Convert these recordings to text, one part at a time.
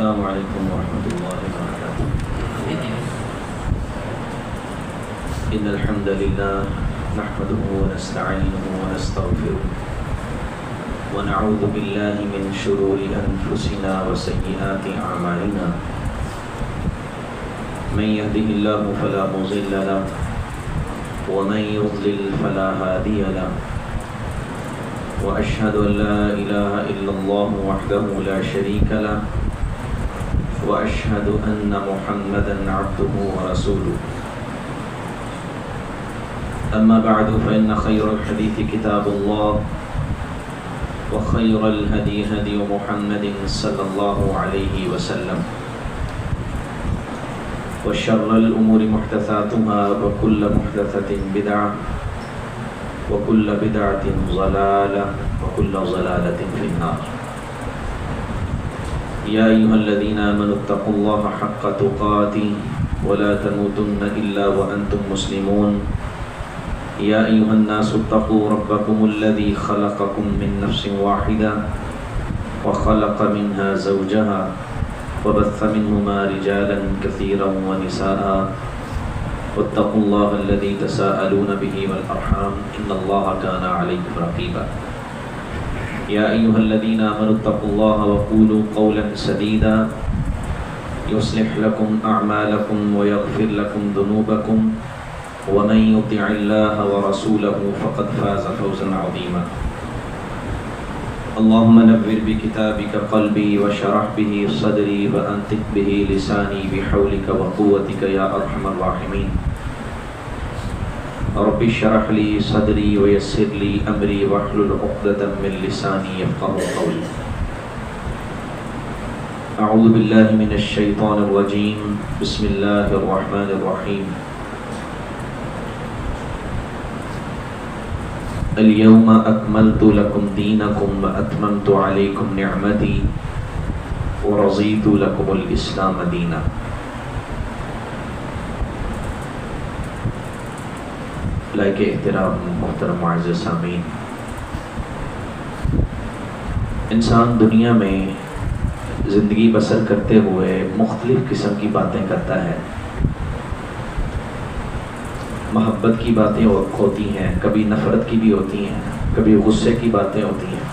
السلام علیکم ورحمۃ اللہ وبرکاتہ۔ ان الحمد للہ نحمده ونستعینه ونستغفره ونعوذ باللہ من شرور انفسنا وسیئات اعمالنا، من يهده الله فلا مضل له ومن يضلل فلا هادي له، وأشهد أن لا إله إلا الله وحده لا شريك له، وأشهد أن محمدا عبده ورسوله، أما بعد فإن خير الحديث كتاب الله، وخير الهدي هدي محمد صلى الله عليه وسلم، وشر الأمور محدثاتها وكل محدثة بدعة وكل بدعة ضلالة وكل ضلالة في النار۔ يا أيها الذين آمنوا اتقوا الله حق تقاته ولا تموتن إلا وأنتم مسلمون۔ يا أيها الناس اتقوا ربكم الذي خلقكم من نفس واحدة وخلق منها زوجها وبث منهما رجالا كثيرا ونساء، واتقوا الله الذي تساءلون به والأرحام إن الله كان عليكم رقيبا۔ يا أيها الذين آمنوا اتقوا الله وقولوا قولا سديدا يصلح لكم أعمالكم ويغفر لكم ذنوبكم، ومن يطع الله ورسوله فقد فاز فوزا عظيما۔ اللهم نور بكتابك قلبي وشرح به صدري وأنطق به لساني بحولك وقوتك يا أرحم الراحمين۔ رب اشرح لي صدري ويسر لي أمري واحلل عقدة من لساني يفقهوا قولي۔ أعوذ بالله من الشيطان الرجيم، بسم الله الرحمن الرحيم۔ اليوم أكملت لكم دينكم وأتممت عليكم نعمتي ورضيت لكم الإسلام دينا۔ لائق احترام محترم معزز سامعین، انسان دنیا میں زندگی بسر کرتے ہوئے مختلف قسم کی باتیں کرتا ہے۔ محبت کی باتیں ہوتی ہیں، کبھی نفرت کی بھی ہوتی ہیں، کبھی غصے کی باتیں ہوتی ہیں،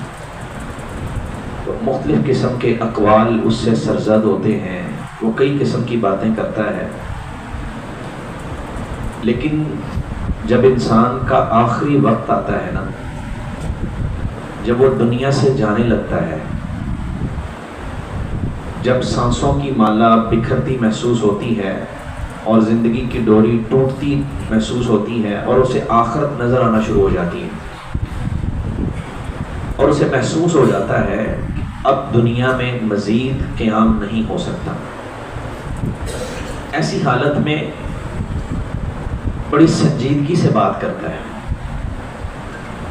تو مختلف قسم کے اقوال اس سے سرزد ہوتے ہیں، وہ کئی قسم کی باتیں کرتا ہے۔ لیکن جب انسان کا آخری وقت آتا ہے نا، جب وہ دنیا سے جانے لگتا ہے، جب سانسوں کی مالا بکھرتی محسوس ہوتی ہے اور زندگی کی ڈوری ٹوٹتی محسوس ہوتی ہے، اور اسے آخرت نظر آنا شروع ہو جاتی ہے، اور اسے محسوس ہو جاتا ہے کہ اب دنیا میں مزید قیام نہیں ہو سکتا، ایسی حالت میں بڑی سنجیدگی سے بات کرتا ہے،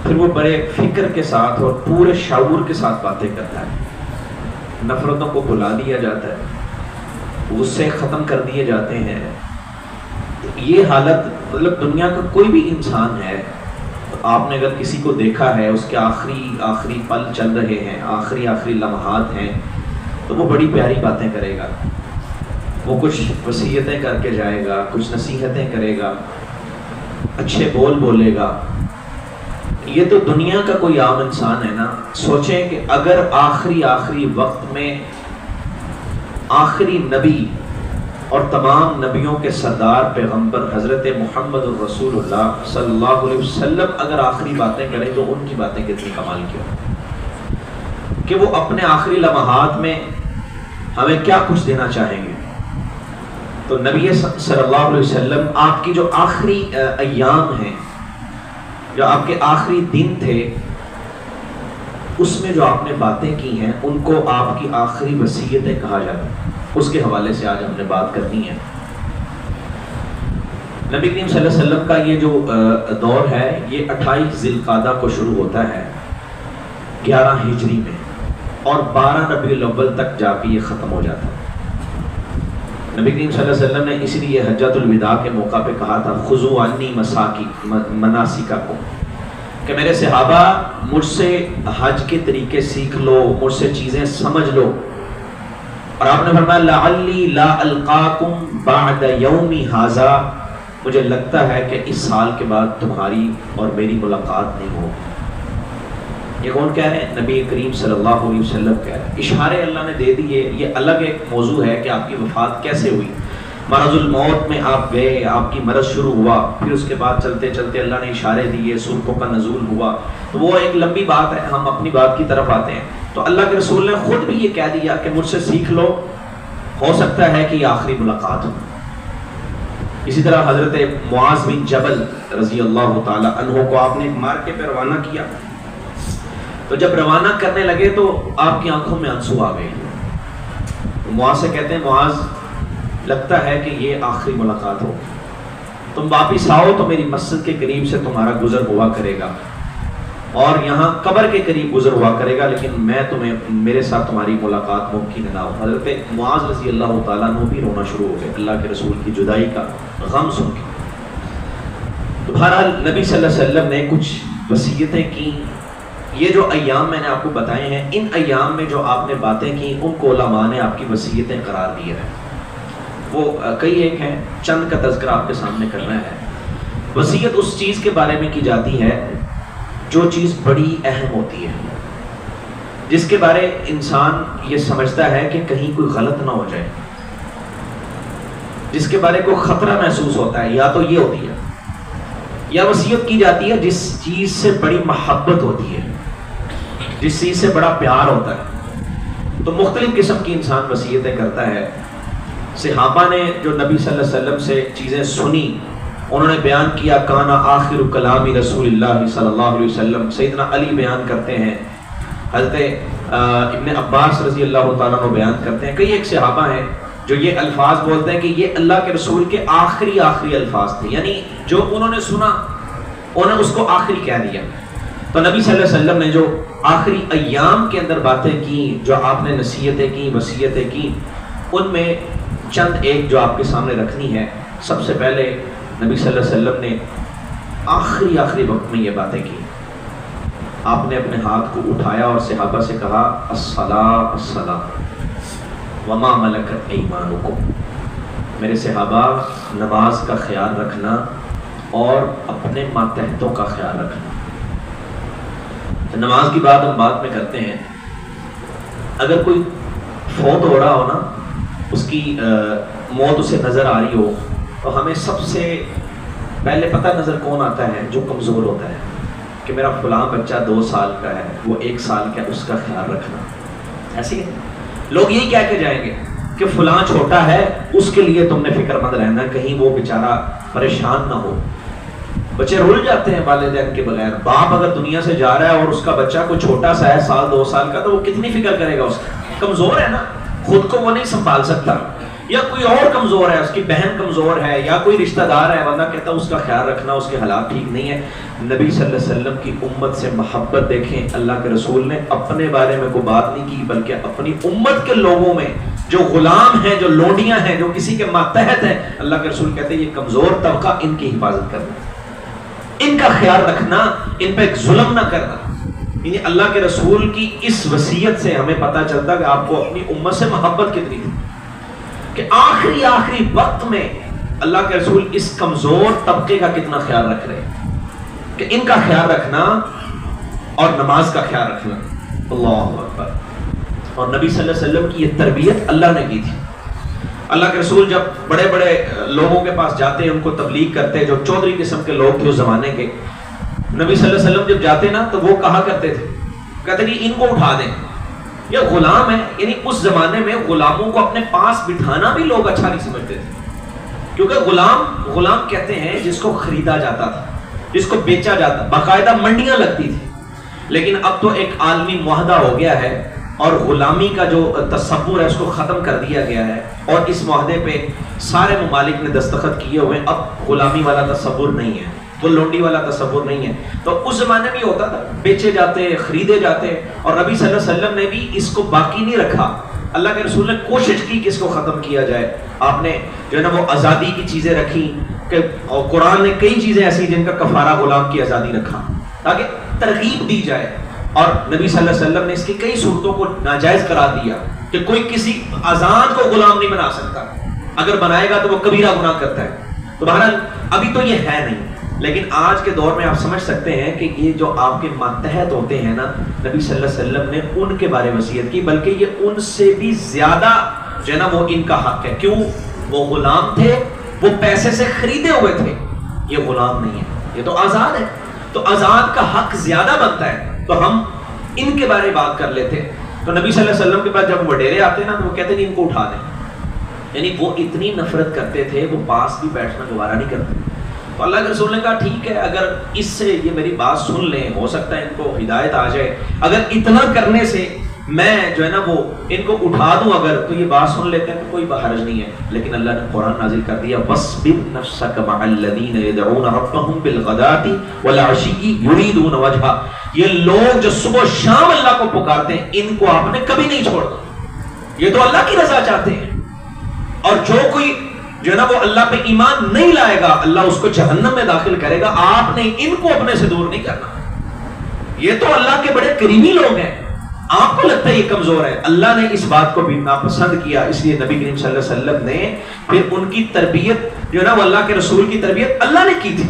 پھر وہ بڑے فکر کے ساتھ اور پورے شعور کے ساتھ باتیں کرتا ہے۔ نفرتوں کو بھلا دیا جاتا ہے، غصے ختم کر دیے جاتے ہیں۔ یہ حالت مطلب دنیا کا کوئی بھی انسان ہے، آپ نے اگر کسی کو دیکھا ہے، اس کے آخری پل چل رہے ہیں، آخری لمحات ہیں، تو وہ بڑی پیاری باتیں کرے گا، وہ کچھ وصیتیں کر کے جائے گا، کچھ نصیحتیں کرے گا، اچھے بول بولے گا۔ یہ تو دنیا کا کوئی عام انسان ہے نا۔ سوچیں کہ اگر آخری وقت میں آخری نبی اور تمام نبیوں کے سردار پیغمبر حضرت محمد الرسول اللہ صلی اللہ علیہ وسلم اگر آخری باتیں کریں تو ان کی باتیں کتنی کمال کی ہوں کہ وہ اپنے آخری لمحات میں ہمیں کیا کچھ دینا چاہیں گے۔ تو نبی صلی اللہ علیہ وسلم آپ کی جو آخری ایام ہیں، جو آپ کے آخری دن تھے، اس میں جو آپ نے باتیں کی ہیں ان کو آپ کی آخری وصیتیں کہا جاتا ہے۔ اس کے حوالے سے آج ہم نے بات کرنی ہے۔ نبی کریم صلی اللہ علیہ وسلم کا یہ جو دور ہے، یہ 28 ذی القعدہ کو شروع ہوتا ہے 11 ہجری میں، اور 12 ربیع الاول تک جا کے یہ ختم ہو جاتا ہے۔ نبی کریم صلی اللہ علیہ وسلم نے اس لیے حجۃ الوداع کے موقع پہ کہا تھا خذوا عنی مناسککم، کہ میرے صحابہ مجھ سے حج کے طریقے سیکھ لو، مجھ سے چیزیں سمجھ لو، اور آپ نے فرمایا لعلی لا القاکم بعد یومی ھذا، مجھے لگتا ہے کہ اس سال کے بعد تمہاری اور میری ملاقات نہیں ہوگی۔ یہ کون کہہ رہے ہیں؟ نبی کریم صلی اللہ علیہ وسلم کہہ رہے ہیں۔ اشارے اللہ نے دے دیے، یہ الگ ایک موضوع ہے کہ آپ کی وفات کیسے ہوئی۔ مرض الموت میں آپ گئے، آپ کی مرض شروع ہوا، پھر اس کے بعد چلتے چلتے اللہ نے اشارے دیے، سورتوں کا نزول ہوا، تو وہ ایک لمبی بات ہے، ہم اپنی بات کی طرف آتے ہیں۔ تو اللہ کے رسول نے خود بھی یہ کہہ دیا کہ مجھ سے سیکھ لو، ہو سکتا ہے کہ یہ آخری ملاقات ہو۔ اسی طرح حضرت معاذ بن جبل رضی اللہ تعالی عنہ کو آپ نے ایک مارکے پہ روانہ کیا، تو جب روانہ کرنے لگے تو آپ کی آنکھوں میں آنسو آ گئے۔ معاذ سے کہتے ہیں معاذ لگتا ہے کہ یہ آخری ملاقات ہو، تم واپس آؤ تو میری مسجد کے قریب سے تمہارا گزر ہوا کرے گا اور یہاں قبر کے قریب گزر ہوا کرے گا، لیکن میں تمہیں میرے ساتھ تمہاری ملاقات ممکن نہ ہو۔ حضرت معاذ رضی اللہ تعالیٰ عنہ بھی رونا شروع ہو گئے اللہ کے رسول کی جدائی کا غم سن کے۔ تو بہرحال نبی صلی اللہ علیہ وسلم نے کچھ وصیتیں کی۔ یہ جو ایام میں نے آپ کو بتائے ہیں، ان ایام میں جو آپ نے باتیں کی ان کو علماء نے آپ کی وصیتیں قرار دی ہیں۔ وہ کئی ایک ہیں، چند کا تذکرہ آپ کے سامنے کرنا ہے۔ وصیت اس چیز کے بارے میں کی جاتی ہے جو چیز بڑی اہم ہوتی ہے، جس کے بارے انسان یہ سمجھتا ہے کہ کہیں کوئی غلط نہ ہو جائے، جس کے بارے کو خطرہ محسوس ہوتا ہے، یا تو یہ ہوتی ہے، یا وصیت کی جاتی ہے جس چیز سے بڑی محبت ہوتی ہے، جس چیز سے بڑا پیار ہوتا ہے۔ تو مختلف قسم کی انسان وصیتیں کرتا ہے۔ صحابہ نے جو نبی صلی اللہ علیہ وسلم سے چیزیں سنی، انہوں نے بیان کیا کانا آخر کلام رسول اللہ صلی اللہ علیہ وسلم۔ سیدنا علی بیان کرتے ہیں، حضرت ابن عباس رضی اللہ تعالیٰ عنہ بیان کرتے ہیں، کئی ایک صحابہ ہیں جو یہ الفاظ بولتے ہیں کہ یہ اللہ کے رسول کے آخری الفاظ تھے، یعنی جو انہوں نے سنا انہوں نے اس کو آخری کہہ دیا۔ تو نبی صلی اللہ علیہ وسلم نے جو آخری ایام کے اندر باتیں کی، جو آپ نے نصیحتیں کی، وصیتیں کی، ان میں چند ایک جو آپ کے سامنے رکھنی ہے۔ سب سے پہلے نبی صلی اللہ علیہ وسلم نے آخری وقت میں یہ باتیں کی۔ آپ نے اپنے ہاتھ کو اٹھایا اور صحابہ سے کہا الصلاۃ الصلاۃ وما ملکت ایمانکم، میرے صحابہ نماز کا خیال رکھنا اور اپنے ماتحتوں کا خیال رکھنا۔ نماز کی بات ہم بعد میں کرتے ہیں۔ اگر کوئی فوت ہو رہا ہو نا، اس کی موت اسے نظر آ رہی ہو، تو ہمیں سب سے پہلے پتہ نظر کون آتا ہے؟ جو کمزور ہوتا ہے، کہ میرا فلاں بچہ 2 سال کا ہے، وہ 1 سال کا ہے، اس کا خیال رکھنا۔ ایسی ہے لوگ یہی کہہ کے جائیں گے کہ فلاں چھوٹا ہے، اس کے لیے تم نے فکر مند رہنا، کہیں وہ بیچارہ پریشان نہ ہو۔ بچے رول جاتے ہیں والدین کے بغیر۔ باپ اگر دنیا سے جا رہا ہے اور اس کا بچہ کوئی چھوٹا سا ہے، 1-2 سال کا، تو وہ کتنی فکر کرے گا؟ اس کا کمزور ہے نا، خود کو وہ نہیں سنبھال سکتا، یا کوئی اور کمزور ہے، اس کی بہن کمزور ہے، یا کوئی رشتہ دار ہے، بندہ کہتا ہے اس کا خیال رکھنا، اس کے حالات ٹھیک نہیں ہے۔ نبی صلی اللہ علیہ وسلم کی امت سے محبت دیکھیں، اللہ کے رسول نے اپنے بارے میں کوئی بات نہیں کی، بلکہ اپنی امت کے لوگوں میں جو غلام ہیں، جو لونڈیاں ہیں، جو کسی کے ماتحت ہیں، اللہ کے رسول کہتے ہیں یہ کمزور طبقہ، ان کی حفاظت کرنا، ان کا خیال رکھنا، ان پہ ایک ظلم نہ کرنا۔ یعنی اللہ کے رسول کی اس وصیت سے ہمیں پتہ چلتا کہ آپ کو اپنی امت سے محبت کتنی تھی، کہ آخری وقت میں اللہ کے رسول اس کمزور طبقے کا کتنا خیال رکھ رہے ہیں، کہ ان کا خیال رکھنا اور نماز کا خیال رکھنا۔ اللہ اکبر۔ اور نبی صلی اللہ علیہ وسلم کی یہ تربیت اللہ نے کی تھی۔ اللہ کے رسول جب بڑے بڑے لوگوں کے پاس جاتے، ان کو تبلیغ کرتے، جو چودھری قسم کے لوگ تھے اس زمانے کے، نبی صلی اللہ علیہ وسلم جب جاتے نا تو وہ کہا کرتے تھے، کہتے نہیں ان کو اٹھا دیں، یہ غلام ہے۔ یعنی اس زمانے میں غلاموں کو اپنے پاس بٹھانا بھی لوگ اچھا نہیں سمجھتے تھے، کیونکہ غلام کہتے ہیں جس کو خریدا جاتا تھا، جس کو بیچا جاتا، باقاعدہ منڈیاں لگتی تھی۔ لیکن اب تو ایک عالمی معاہدہ ہو گیا ہے اور غلامی کا جو تصور ہے اس کو ختم کر دیا گیا ہے، اور اس معاہدے پہ سارے ممالک نے دستخط کیے ہوئے، اب غلامی والا تصور نہیں ہے، وہ لونڈی والا تصور نہیں ہے۔ تو اس زمانے میں ہوتا تھا، بیچے جاتے، خریدے جاتے، اور نبی صلی اللہ علیہ وسلم نے بھی اس کو باقی نہیں رکھا۔ اللہ کے رسول نے کوشش کی کہ اس کو ختم کیا جائے۔ آپ نے جو ہے نا وہ آزادی کی چیزیں رکھی، کہ اور قرآن نے کئی چیزیں ایسی جن کا کفارہ غلام کی آزادی رکھا تاکہ ترغیب دی جائے، اور نبی صلی اللہ علیہ وسلم نے اس کی کئی صورتوں کو ناجائز قرار دیا کہ کوئی کسی آزاد کو غلام نہیں بنا سکتا، اگر بنائے گا تو وہ کبیرہ گناہ کرتا ہے۔ تو بہرحال ابھی تو یہ ہے نہیں، لیکن آج کے دور میں آپ سمجھ سکتے ہیں کہ یہ جو آپ کے ماتحت ہوتے ہیں نا، نبی صلی اللہ علیہ وسلم نے ان کے بارے وصیت کی، بلکہ یہ ان سے بھی زیادہ جو ہے نا وہ ان کا حق ہے۔ کیوں؟ وہ غلام تھے، وہ پیسے سے خریدے ہوئے تھے، یہ غلام نہیں ہے، یہ تو آزاد ہے، تو آزاد کا حق زیادہ بنتا ہے۔ تو ہم ان کے بارے بات کر لیتے۔ تو نبی صلی اللہ علیہ وسلم کے پاس جب وڈیرے آتے نا تو وہ کہتے ہیں ان کو اٹھا دیں، یعنی وہ اتنی نفرت کرتے تھے، وہ پاس بھی بیٹھنا گوارا نہیں کرتے۔ تو اللہ کے رسول نے کہا ٹھیک ہے، اگر اس سے یہ میری بات سن لیں، ہو سکتا ہے ان کو ہدایت آ جائے، اگر اتنا کرنے سے میں جو ہے نا وہ ان کو اٹھا دوں اگر، تو یہ بات سن لیتے ہیں تو کوئی حرج نہیں ہے۔ لیکن اللہ نے قرآن نازل کر دیا وَاصْبِرْ نَفْسَكَ مَعَ الَّذِينَ يَدْعُونَ رَبَّهُمْ بِالْغَدَاةِ وَالْعَشِيِّ يُرِيدُونَ وَجْهَهُ، یہ لوگ جو صبح و شام اللہ کو پکارتے ہیں، ان کو آپ نے کبھی نہیں چھوڑنا، یہ تو اللہ کی رضا چاہتے ہیں۔ اور جو کوئی جو ہے نا وہ اللہ پہ ایمان نہیں لائے گا، اللہ اس کو جہنم میں داخل کرے گا۔ آپ نے ان کو اپنے سے دور نہیں کرنا، یہ تو اللہ کے بڑے قریبی لوگ ہیں، آپ کو لگتا ہے یہ کمزور ہے۔ اللہ نے اس بات کو بھی ناپسند کیا، اس لیے نبی کریم صلی اللہ علیہ وسلم نے پھر ان کی تربیت جو ہے نا وہ اللہ کے رسول کی تربیت اللہ نے کی تھی،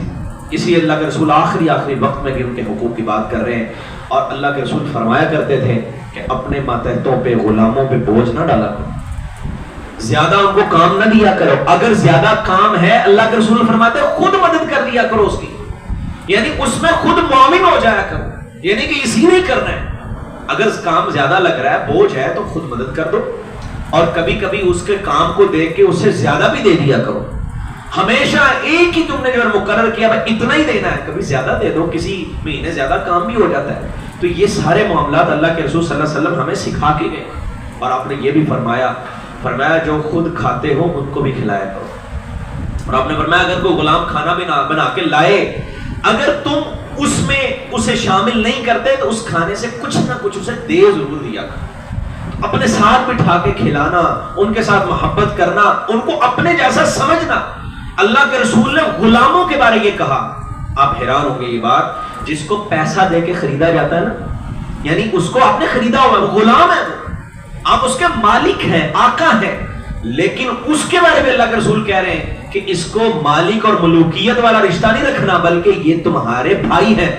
اس لیے اللہ کے رسول آخری وقت میں بھی ان کے حقوق کی بات کر رہے ہیں۔ اور اللہ کے رسول فرمایا کرتے تھے کہ اپنے ماتحتوں پہ غلاموں پہ بوجھ نہ ڈالا کرو، زیادہ ان کو کام نہ دیا کرو، اگر زیادہ کام ہے اللہ کے رسول فرماتے ہیں خود مدد کر دیا کرو اس کی، یعنی اس میں خود معاون ہو جایا کرو، یعنی کہ اسی نہیں کرنا ہے، اگر کام زیادہ لگ رہا ہے بوجھ ہے تو خود مدد کر دو، اور کبھی کبھی اس کے کام کو دیکھ کے اس سے زیادہ بھی دے دیا کرو۔ ہمیشہ ایک ہی تم نے جو مقرر کیا بھائی اتنا ہی دینا ہے، کبھی زیادہ دے دو، کسی مہینے زیادہ کام بھی ہو جاتا ہے۔ تو یہ سارے معاملات اللہ کے رسول صلی اللہ علیہ وسلم ہمیں سکھا کے گئے، اور آپ نے یہ بھی فرمایا جو خود کھاتے ہو ان کو بھی کھلایا کرو، اور آپ نے فرمایا اگر کوئی غلام کھانا بھی بنا کے لائے، اگر تم اس میں اسے شامل نہیں کرتے تو اس کھانے سے کچھ نہ کچھ اسے دے ضرور دیا کرو۔ اپنے ساتھ بٹھا کے کھلانا، ان کے ساتھ محبت کرنا، ان کو اپنے جیسا سمجھنا۔ اللہ کے رسول نے غلاموں کے بارے یہ کہا، آپ حیران ہوں گے یہ بات، جس کو پیسہ دے کے خریدا جاتا ہے نا، یعنی اس کو آپ نے خریدا ہوا، وہ غلام ہے، آپ اس کے مالک ہیں، آقا ہیں، لیکن اس کے بارے میں اللہ کے رسول کہہ رہے ہیں کہ اس کو مالک اور ملوکیت والا رشتہ نہیں رکھنا، بلکہ یہ تمہارے بھائی ہیں۔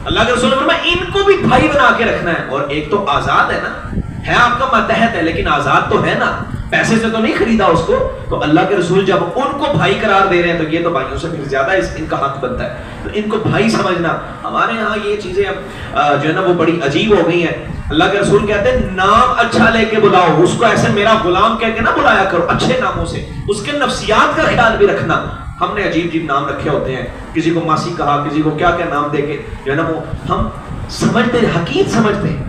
اللہ کے رسول نے فرمایا ان کو بھی بھائی بنا کے رکھنا ہے، اور ایک تو آزاد ہے نا، ہے آپ کا ماتحت ہے لیکن آزاد تو ہے نا، پیسے سے تو نہیں خریدا اس کو۔ تو اللہ کے رسول جب ان کو بھائی قرار دے رہے ہیں تو یہ تو بھائیوں سے پھر زیادہ ان کا حق بنتا ہے، تو ان کو بھائی سمجھنا۔ ہمارے ہاں یہ چیزیں اب جو ہے نا وہ بڑی عجیب ہو گئی ہیں۔ اللہ کے رسول کہتے ہیں نام اچھا لے کے بلاؤ اس کو، ایسے میرا غلام کہہ کے نہ بلایا کرو، اچھے ناموں سے، اس کے نفسیات کا خیال بھی رکھنا۔ ہم نے عجیب عجیب نام رکھے ہوتے ہیں، کسی کو ماسی کہا، کسی کو کیا کیا نام دے کے جو ہے نا وہ ہم سمجھتے حقیق سمجھتے ہیں،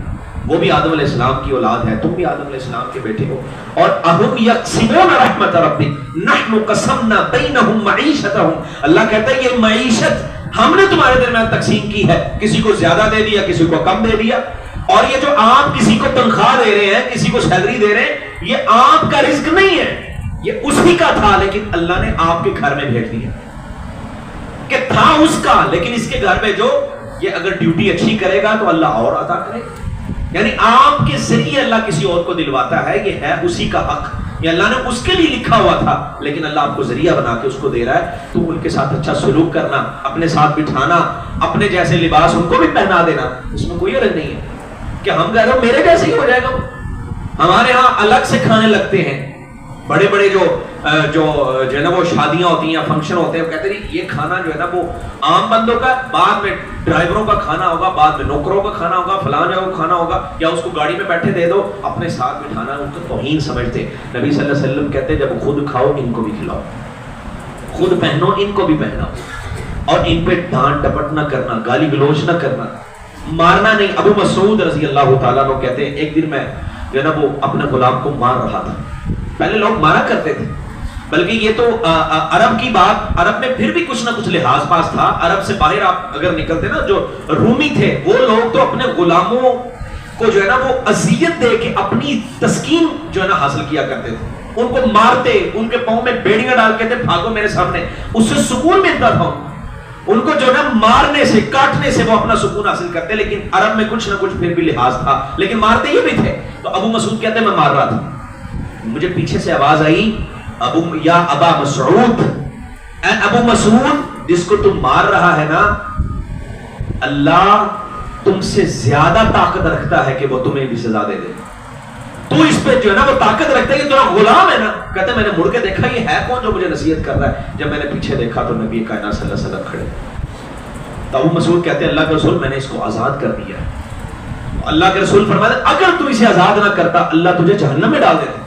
وہ بھی آدم علیہ السلام کی اولاد ہے، تم بھی آدم علیہ السلام کے بیٹے ہو۔ اور اہم یقسمون رحمت ربک نحن قسمنا بینہم معیشتہم، اللہ کہتا ہے یہ معیشت ہم نے تمہارے درمیان تقسیم کی ہے، کسی کو زیادہ دے دیا، کسی کو کم دے دیا۔ اور یہ جو آپ کسی کو تنخواہ دے رہے ہیں، کسی کو سیلری دے رہے ہیں، یہ آپ کا رزق نہیں ہے، یہ اسی کا تھا، لیکن اللہ نے آپ کے گھر میں بھیج دیا کہ تھا اس کا، لیکن اس کے گھر میں جو یہ اگر ڈیوٹی اچھی کرے گا تو اللہ اور عطا کرے گا، یعنی آپ کے ذریعے اللہ کسی اور کو دلواتا ہے، یہ ہے اسی کا حق، یہ اللہ نے اس کے لیے لکھا ہوا تھا، لیکن اللہ آپ کو ذریعہ بنا کے اس کو دے رہا ہے۔ تو ان کے ساتھ اچھا سلوک کرنا، اپنے ساتھ بٹھانا، اپنے جیسے لباس ان کو بھی پہنا دینا، اس میں کوئی حرج نہیں ہے کہ ہم کہہ رہے ہیں میرے جیسے ہی ہو جائے گا۔ ہمارے ہاں الگ سے کھانے لگتے ہیں، بڑے بڑے جو ہے نا وہ شادیاں ہوتی ہیں یا فنکشن ہوتے ہیں، وہ کہتے ہیں یہ کھانا جو ہے نا وہ عام بندوں کا، بعد میں ڈرائیوروں کا کھانا ہوگا، بعد میں نوکروں کا کھانا ہوگا، فلاں جگہ کا کھانا ہوگا، یا اس کو گاڑی میں بیٹھے دے دو، اپنے ساتھ بٹھانا ان کو توہین سمجھتے۔ نبی صلی اللہ علیہ وسلم کہتے ہیں جب خود کھاؤ ان کو بھی کھلاؤ، خود پہنو ان کو بھی پہناؤ، اور ان پہ ڈانٹ ڈپٹ نہ کرنا، گالی گلوچ نہ کرنا، مارنا نہیں۔ ابو مسعود رضی اللہ تعالیٰ عنہ کہتے ہیں ایک دن میں جو ہے نا وہ اپنے غلام کو مار رہا تھا، پہلے لوگ مارا کرتے تھے، بلکہ یہ تو عرب کی بات، عرب میں پھر بھی کچھ نہ کچھ لحاظ پاس تھا، عرب سے باہر آپ اگر نکلتے نا، جو رومی تھے وہ لوگ تو اپنے غلاموں کو جو ہے نا وہ اذیت دے کے اپنی تسکین جو ہے نا حاصل کیا کرتے تھے، ان کو مارتے، ان کے پاؤں میں بیڑیاں ڈال کے تھے، بھاگو میرے سامنے، اس سے سکون ملتا تھا۔ ان کو جو نا مارنے سے کاٹنے سے وہ اپنا سکون حاصل کرتے، لیکن عرب میں کچھ نہ کچھ پھر بھی لحاظ تھا، لیکن مارتے یہ بھی تھے. تو ابو مسعود کہتے ہیں میں مار رہا تھا، مجھے پیچھے سے آواز آئی یا ابا مسعود، اے ابو مسعود جس کو تم مار رہا ہے نا، اللہ تم سے زیادہ طاقت رکھتا ہے کہ وہ تمہیں بھی سزا دے دے. تو اس پہ جو ہے نا وہ طاقت رکھتا ہے کہ تمہارا غلام ہے نا. کہتے میں نے مڑ کے دیکھا یہ ہے کون جو مجھے نصیحت کر رہا ہے. جب میں نے پیچھے دیکھا تو نبی کائنات صلی اللہ علیہ وسلم کھڑے. تو ابو مسعود کہتے ہیں اللہ کے رسول میں نے اس کو آزاد کر دیا. اللہ کے رسول فرماتے اگر تو اسے آزاد نہ کرتا اللہ تجھے جہنم میں ڈال دیتا،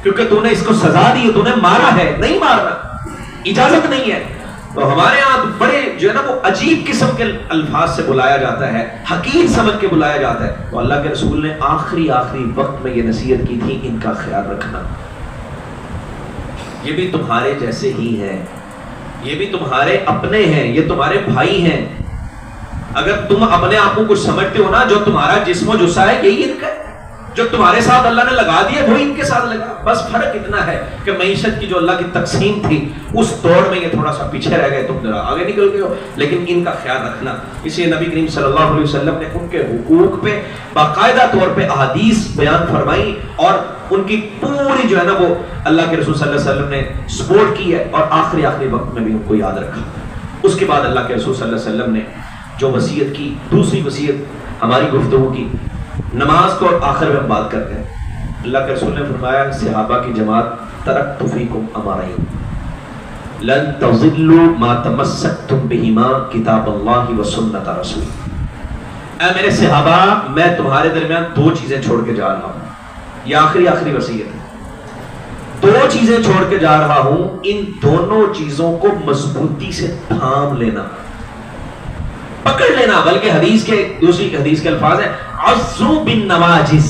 کیونکہ تو نے اس کو سزا دی، تو نے مارا ہے، نہیں مارنا اجازت نہیں ہے. تو ہمارے ہاں بڑے جو ہے نا وہ عجیب قسم کے الفاظ سے بلایا جاتا ہے، حقیر سمجھ کے بلایا جاتا ہے. تو اللہ کے رسول نے آخری وقت میں یہ نصیحت کی تھی ان کا خیال رکھنا، یہ بھی تمہارے جیسے ہی ہیں، یہ بھی تمہارے اپنے ہیں، یہ تمہارے بھائی ہیں. اگر تم اپنے آپ کو کچھ سمجھتے ہو نا، جو تمہارا جسم و جسہ ہے یہی ان کا ہے، جو تمہارے ساتھ اللہ نے لگا دیا وہی ان کے ساتھ لگا. بس فرق اتنا ہے کہ معیشت کی جو اللہ کی تقسیم تھی اس دوڑ میں یہ تھوڑا سا پیچھے رہ گئے، تم ذرا آگے نکل گئے ہو. لیکن ان کا خیال رکھنا، اسی نبی کریم صلی اللہ علیہ وسلم نے ان کے حقوق پہ باقاعدہ طور پہ احادیث بیان فرمائی، اور ان کی پوری جو ہے نا وہ اللہ کے رسول صلی اللہ علیہ وسلم نے سپورٹ کی ہے، اور آخری وقت میں بھی ان کو یاد رکھا. اس کے بعد اللہ کے رسول صلی اللہ علیہ وسلم نے جو وصیت کی، دوسری وصیت ہماری گفتگو کی نماز کو آخر میں ہم بات کرتے ہیں. اللہ کے رسول نے فرمایا صحابہ کی جماعت ترکت فیکم امرین لن تضلوا ما تمسکتم بہما کتاب اللہ و سنت رسول. اے میرے صحابہ میں تمہارے درمیان دو چیزیں چھوڑ کے جا رہا ہوں، یہ آخری وصیت ہے. دو چیزیں چھوڑ کے جا رہا ہوں، ان دونوں چیزوں کو مضبوطی سے تھام لینا، پکڑ لینا. بلکہ حدیث کے دوسری حدیث کے الفاظ ہیں عضو بالنواجس،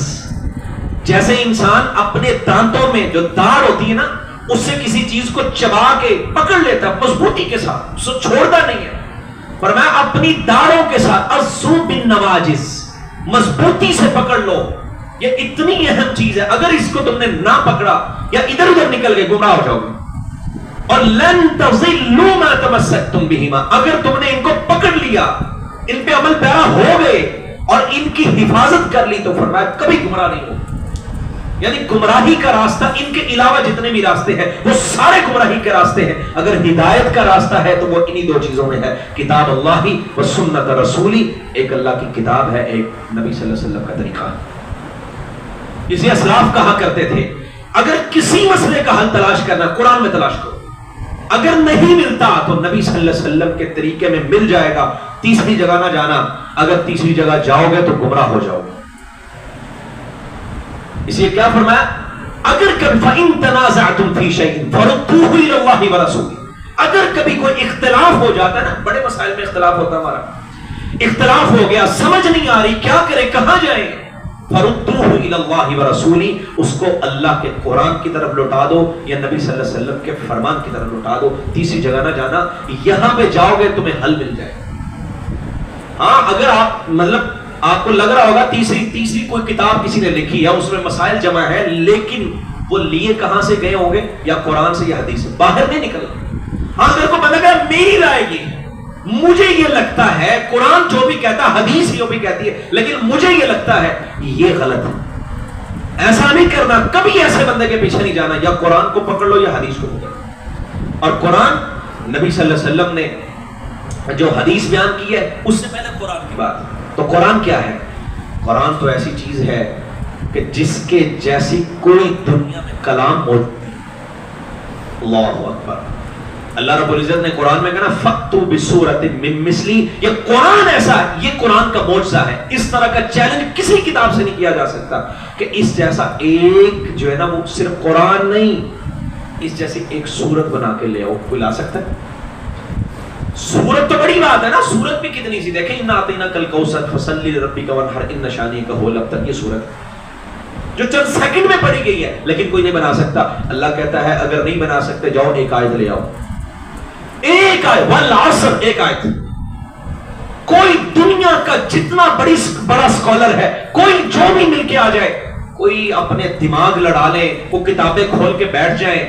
جیسے انسان اپنے دانتوں میں جو داڑ ہوتی ہے نا اس سے کسی چیز کو چبا کے پکڑ لیتا ہے مضبوطی کے ساتھ، اسے چھوڑتا نہیں ہے. فرمایا اپنی داڑوں کے ساتھ عضو بالنواجس، مضبوطی سے پکڑ لو. یہ اتنی اہم چیز ہے، اگر اس کو تم نے نہ پکڑا یا ادھر ادھر نکل گئے گمراہ ہو جاؤ گے. اور لن تضلوا ما تمسکتم بہما، اگر تم نے ان کو پکڑ لیا، ان پہ عمل پیرا ہو گئے اور ان کی حفاظت کر لی، تو فرمایا کبھی گمراہ نہیں ہو. یعنی گمراہی کا راستہ ان کے علاوہ جتنے بھی راستے ہیں وہ سارے گمراہی کے راستے ہیں. اگر ہدایت کا راستہ ہے تو وہ انہی دو چیزوں میں ہے، کتاب اللہ و سنت رسولی. ایک اللہ کی کتاب ہے، ایک نبی صلی اللہ علیہ وسلم کا طریقہ ہے. اسے اسلاف کہا کرتے تھے اگر کسی مسئلے کا حل تلاش کرنا قرآن میں تلاش کرو، اگر نہیں ملتا تو نبی صلی اللہ علیہ وسلم کے طریقے میں مل جائے گا. تیسری جگہ نہ جانا، اگر تیسری جگہ جاؤ گے تو گمراہ ہو جاؤ گے. اس لیے کیا فرمایا اگر کبھی فَإِن تَنَازَعْتُمْ فِي شَيْءٍ فَرُدُّوهُ إِلَى اللَّهِ وَرَسُولِهِ، اگر کبھی کوئی اختلاف ہو جاتا ہے نا، بڑے مسائل میں اختلاف ہوتا ہے، ہمارا اختلاف ہو گیا، سمجھ نہیں آ رہی کیا کریں کہاں جائیں، فَرُدُّوهُ إِلَى اللَّهِ وَرَسُولِهِ، اس کو اللہ کے قرآن کی طرف لوٹا دو یا نبی صلی اللہ علیہ وسلم کے فرمان کی طرف لوٹا دو. تیسری جگہ نہ جانا، یہاں پہ جاؤ گے تمہیں حل مل جائے. ہاں اگر آپ مطلب آپ کو لگ رہا ہوگا تیسری کوئی کتاب کسی نے لکھی ہے اس میں مسائل جمع ہے، لیکن وہ لیے کہاں سے گئے ہوں گے، یا قرآن سے یا حدیث سے، باہر نہیں نکلنا. ہاں میرے کو پتا کہ میری رائے یہ ہے، مجھے یہ لگتا ہے قرآن جو بھی کہتا ہے حدیث جو بھی کہتی ہے، لیکن مجھے یہ لگتا ہے یہ غلط ہے. ایسا نہیں کرنا، کبھی ایسے بندے کے پیچھے نہیں جانا، یا قرآن کو پکڑ لو یا حدیث کو پکڑ لو. اور قرآن نبی صلی اللہ علیہ وسلم نے جو حدیث بیان کی ہے اس سے پہلے قرآن کی بات. تو قرآن کیا ہے؟ قرآن تو ایسی چیز ہے کہ جس کے جیسی کوئی دنیا میں کلام موجود نہیں. اللہ اکبر. اللہ رب العزت نے قرآن میں کہا فَأْتُوا بِسُورَةٍ مِّن مِّثْلِهِ، یہ قرآن ایسا ہے، یہ قرآن کا معجزہ ہے. اس طرح کا چیلنج کسی کتاب سے نہیں کیا جا سکتا کہ اس جیسا ایک جو ہے نا وہ صرف قرآن نہیں، اس جیسی ایک سورت بنا کے لے آؤ. کوئی لا سکتا ہے؟ سورت تو بڑی بات ہے نا، سورت بھی کتنی سی دیکھیں اِنَّا أَعْطَيْنَاكَ الْكَوْثَرَ فَصَلِّ لِرَبِّكَ وَانْحَرْ إِنَّ شَانِئَكَ هُوَ الْأَبْتَرُ، یہ سورت جو چند سیکنڈ میں پڑھی گئی ہے، لیکن کوئی نہیں بنا سکتا. اللہ کہتا ہے اگر نہیں بنا سکتے جاؤ ایک آیت لے آؤ، ایک آیت، وَالْعَصْرِ، ایک آیت. کوئی دنیا کا جتنا بڑا اسکالر ہے، کوئی جو بھی مل کے آ جائے، کوئی اپنے دماغ لڑا لے، وہ کتابیں کھول کے بیٹھ جائیں،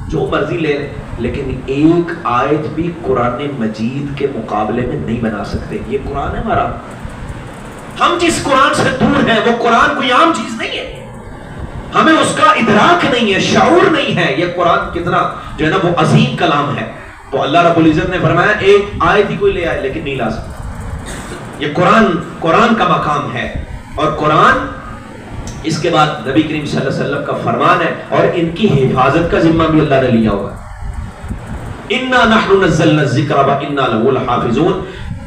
جو مرضی لے لیں، لیکن ایک آیت بھی قرآن مجید کے مقابلے میں نہیں بنا سکتے. یہ قرآن ہے ہمارا. ہم جس قرآن سے دور ہیں وہ قرآن کوئی عام چیز نہیں ہے. ہمیں اس کا ادراک نہیں ہے, شعور نہیں ہے. یہ قرآن کتنا جو ہے نا وہ عظیم کلام ہے. تو اللہ رب العزت نے فرمایا ایک آیت ہی کوئی لے آئے لیکن نہیں لا سکتا. یہ قرآن کا مقام ہے. اور قرآن اس کے بعد نبی کریم صلی اللہ علیہ وسلم کا فرمان ہے, اور ان کی حفاظت کا ذمہ بھی اللہ نے لیا ہوگا. اِنَّا نَحْنُ نَزَّلْنَا الذِّكْرَ وَإِنَّا لَهُ لَحَافِظُونَ.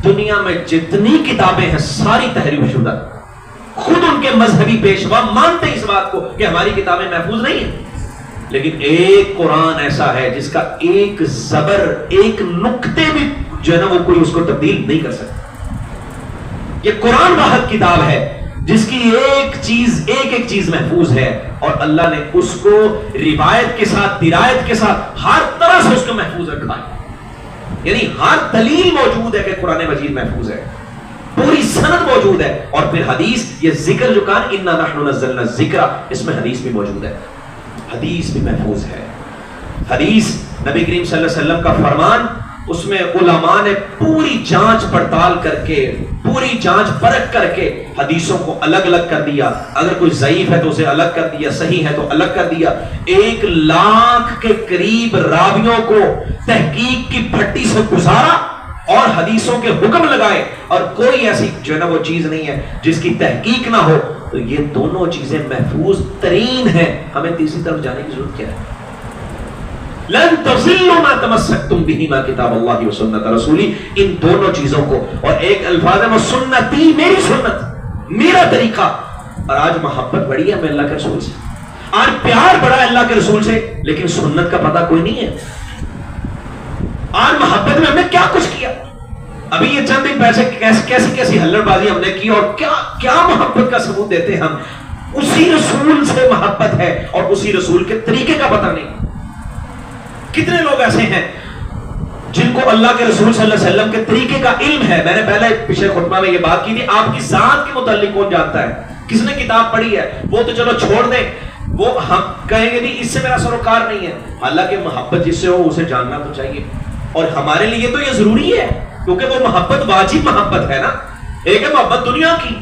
دنیا میں جتنی کتابیں ہیں ساری تحریف شدہ. خود ان کے مذہبی پیشوا مانتے اس بات کو کہ ہماری کتابیں محفوظ نہیں ہیں, لیکن ایک قرآن ایسا ہے جس کا ایک زبر, ایک نقطے بھی جو ہے نا وہ کوئی اس کو تبدیل نہیں کر سکتا. یہ قرآن واحد کتاب ہے جس کی ایک ایک چیز محفوظ ہے, اور اللہ نے اس کو روایت کے ساتھ, درایت کے ساتھ ہر طرح سے اس کو محفوظ رکھا ہے. یعنی ہر دلیل موجود ہے کہ قرآن مجید محفوظ ہے, پوری سند موجود ہے. اور پھر حدیث, یہ ذکر جو کہا اِنَّا نَحْنُ نَزَّلْنَا الذِّكْرَ, اس میں حدیث بھی موجود ہے, حدیث بھی محفوظ ہے. حدیث نبی کریم صلی اللہ علیہ وسلم کا فرمان, اس میں علماء نے پوری جانچ پڑتال کر کے, پوری جانچ پرکھ کر کے حدیثوں کو الگ الگ کر دیا. اگر کوئی ضعیف ہے تو اسے الگ کر دیا, صحیح ہے تو الگ کر دیا. 1,00,000 کے قریب راویوں کو تحقیق کی بھٹی سے گزارا اور حدیثوں کے حکم لگائے, اور کوئی ایسی جو ہے نا وہ چیز نہیں ہے جس کی تحقیق نہ ہو. تو یہ دونوں چیزیں محفوظ ترین ہیں. ہمیں تیسری طرف جانے کی ضرورت کیا ہے؟ لن تضلوا ما تمسكتم بهما کتاب اللہ و سنت رسولی. ان دونوں چیزوں کو, اور ایک الفاظ ہے وہ سنتی, میری سنت, میرا طریقہ. اور آج محبت بڑی ہے ہمیں اللہ کے رسول سے, آج پیار بڑا ہے اللہ کے رسول سے, لیکن سنت کا پتہ کوئی نہیں ہے. آج محبت میں ہم نے کیا کچھ کیا. ابھی یہ چند دن پیسے کیسی ہلڑ بازی ہم نے کی, اور کیا محبت کا ثبوت دیتے ہم. اسی رسول سے محبت ہے اور اسی رسول کے طریقے کا پتہ نہیں. کتنے لوگ ایسے ہیں جن کو اللہ کے رسول صلی اللہ علیہ وسلم کے طریقے کا علم ہے. میں نے پہلے پچھلے خطبہ میں یہ بات کی تھی, آپ کی ذات کے متعلق کون جانتا ہے؟ کس نے کتاب پڑھی ہے وہ تو چلو چھوڑ دیں, وہ ہم کہیں گے نہیں اس سے میرا سروکار نہیں ہے. حالانکہ محبت جس سے ہو اسے جاننا تو چاہیے, اور ہمارے لیے تو یہ ضروری ہے کیونکہ وہ محبت واجب محبت ہے نا. ایک ہے محبت دنیا کی,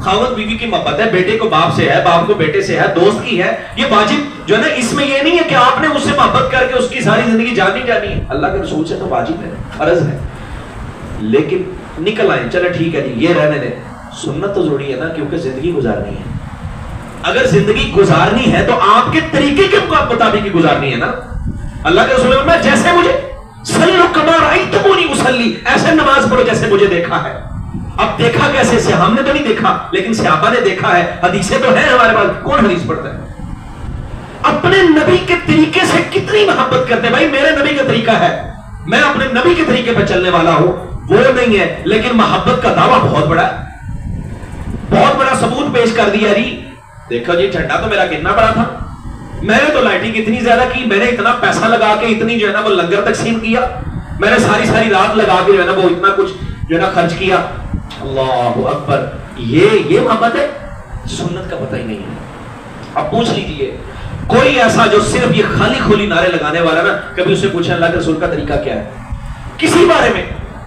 خاوند بیوی کی محبت ہے, بیٹے کو باپ سے ہے, باپ کو بیٹے سے ہے, دوست کی ہے. یہ واجب جو ہے نا, اس میں یہ نہیں ہے کہ آپ نے اس سے محبت کر کے اس کی ساری زندگی جانی ہے. اللہ کے رسول سے تو واجب ہے, فرض ہے. لیکن نکل آئے, چلے ٹھیک ہے جی یہ رہنے دیں. سنت تو ضروری ہے نا, کیونکہ زندگی گزارنی ہے. اگر زندگی گزارنی ہے تو آپ کے طریقے کے مطابق ہی گزارنی ہے نا. اللہ کے رسول میں جیسے مجھے صلو کما رأیتمونی اصلی, ایسے نماز پڑھو جیسے مجھے دیکھا ہے. اب دیکھا کیسے سے ہم نے تو نہیں دیکھا, لیکن صحابہ نے دیکھا ہے, حدیثیں تو ہیں ہمارے پاس. کون حدیث پڑھتا ہے؟ اپنے نبی کے طریقے سے کتنی محبت کرتے ہیں. بھائی میرے نبی کا طریقہ ہے, میں اپنے نبی کے طریقے پر چلنے والا ہوں, وہ نہیں ہے, لیکن محبت کا دعویٰ بہت بڑا ہے, بہت بڑا ثبوت پیش کر دیا. جی دیکھو جی جھنڈا تو میرا کتنا بڑا تھا, میں نے تو لائٹنگ اتنی زیادہ کی, میں نے اتنا پیسہ لگا کے اتنی جو ہے نا وہ لنگر تقسیم کیا, میں نے ساری رات لگا کے جو ہے نا وہ اتنا کچھ جو ہے نا خرچ کیا. اللہ اکبر, یہ محبت ہے. سنت کا پتہ ہی نہیں ہے. اب پوچھ لیجئے کوئی ایسا جو صرف یہ خالی کھولی نعرے لگانے والا نا, کبھی اسے پوچھیں اللہ کے رسول کا طریقہ کیا ہے کسی بارے میں.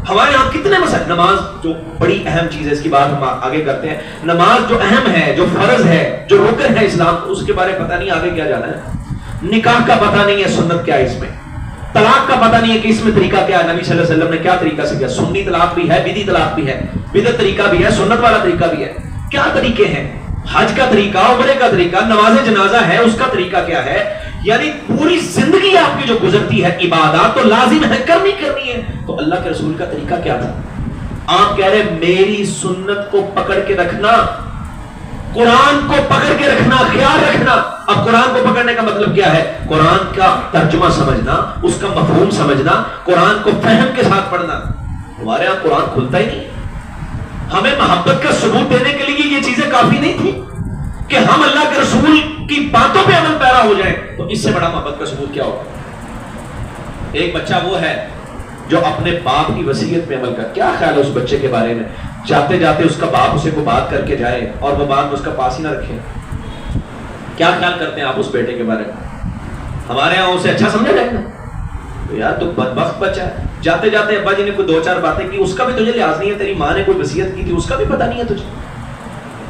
ہمارے یہاں کتنے مسائل, نماز جو بڑی اہم چیز ہے, اس کی بات ہم آگے کرتے ہیں. نماز جو اہم ہے, جو فرض ہے, جو رکن ہے اسلام, اس کے بارے میں پتہ نہیں آگے کیا جانا ہے. نکاح کا پتہ نہیں ہے, سنت کیا ہے اس میں. طلاق کا پتہ نہیں ہے کہ اس میں طریقہ کیا ہے, نبی صلی اللہ علیہ وسلم نے کیا طریقہ سے کیا. سنی طلاق بھی ہے, بدعی طلاق بھی ہے, بدعت طریقہ بھی ہے, سنت والا طریقہ بھی ہے. کیا طریقے ہیں؟ حج کا طریقہ, عمرے کا طریقہ, نماز جنازہ ہے اس کا طریقہ کیا ہے. یعنی پوری زندگی آپ کی جو گزرتی ہے, عبادات تو لازم ہے, کرنی ہے. تو اللہ کے رسول کا طریقہ کیا تھا؟ آپ کہہ رہے میری سنت کو پکڑ کے رکھنا, قرآن کو پکڑ کے رکھنا, خیال رکھنا. اب قرآن کو پکڑنے کا مطلب کیا ہے؟ قرآن کا ترجمہ سمجھنا, اس کا مفہوم سمجھنا, قرآن کو فہم کے ساتھ پڑھنا. ہمارے یہاں قرآن کھلتا ہی نہیں. ہمیں محبت کا ثبوت دینے کے لیے یہ چیزیں کافی نہیں تھی کہ ہم اللہ کے رسول کی باتوں پہ عمل پیرا ہو جائیں. تو اس سے بڑا محبت کا ثبوت کیا ہوگا؟ ایک بچہ وہ ہے جو اپنے باپ کی وصیت پہ عمل کر. کیا خیال ہے اس بچے کے بارے میں؟ جاتے جاتے اس کا باپ اسے کو بات کر کے جائے اور وہ بات اس کا پاس ہی نہ رکھے. کیا خیال کرتے ہیں آپ اس بیٹے کے بارے میں؟ ہمارے یہاں اسے اچھا سمجھا جائے گا؟ یار تو بدبخت بچہ ہے, جاتے جاتے ابا جی نے کوئی 2-4 باتیں کی, اس کا بھی تجھے لحاظ نہیں ہے, تیری ماں نے کوئی وصیت کی تھی اس کا بھی پتہ نہیں ہے تجھے.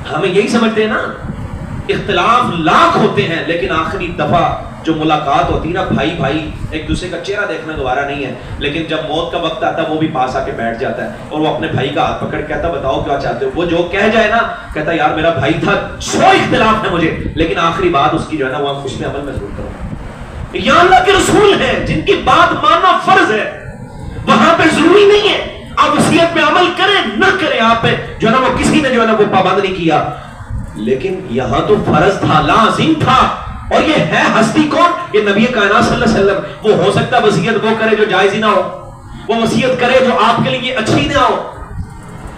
ہمیں یہی سمجھتے ہیں نا, اختلاف لاکھ ہوتے ہیں لیکن آخری دفعہ جو ملاقات ہوتی ہے نا, بھائی بھائی ایک دوسرے کا چہرہ دیکھنا دوبارہ نہیں ہے, لیکن جب موت کا وقت آتا ہے وہ بھی پاس آ کے بیٹھ جاتا ہے اور وہ اپنے بھائی کا ہاتھ پکڑ کہتا بتاؤ کیا چاہتے ہو. وہ جو کہہ جائے نا, کہتا یار میرا بھائی تھا, 100 اختلاف ہے مجھے, لیکن آخری بات اس کی جو ہے نا وہ اس میں عمل میں ضرور کروں. یا اللہ کے رسول ہیں جن کی بات ماننا فرض ہے, وہاں پہ ضروری نہیں ہے آپ وصیت پہ عمل کریں نہ کریں, آپ پہ جو ہے نا وہ کسی نے جو ہے نا وہ پابند نہیں کیا, لیکن یہاں تو فرض تھا, لازم تھا. اور یہ ہے ہستی کون؟ یہ نبی کائنات صلی اللہ علیہ وسلم. وہ ہو سکتا ہے وصیت وہ کرے جو جائز ہی نہ ہو, وہ وصیت کرے جو آپ کے لیے اچھی نہ ہو.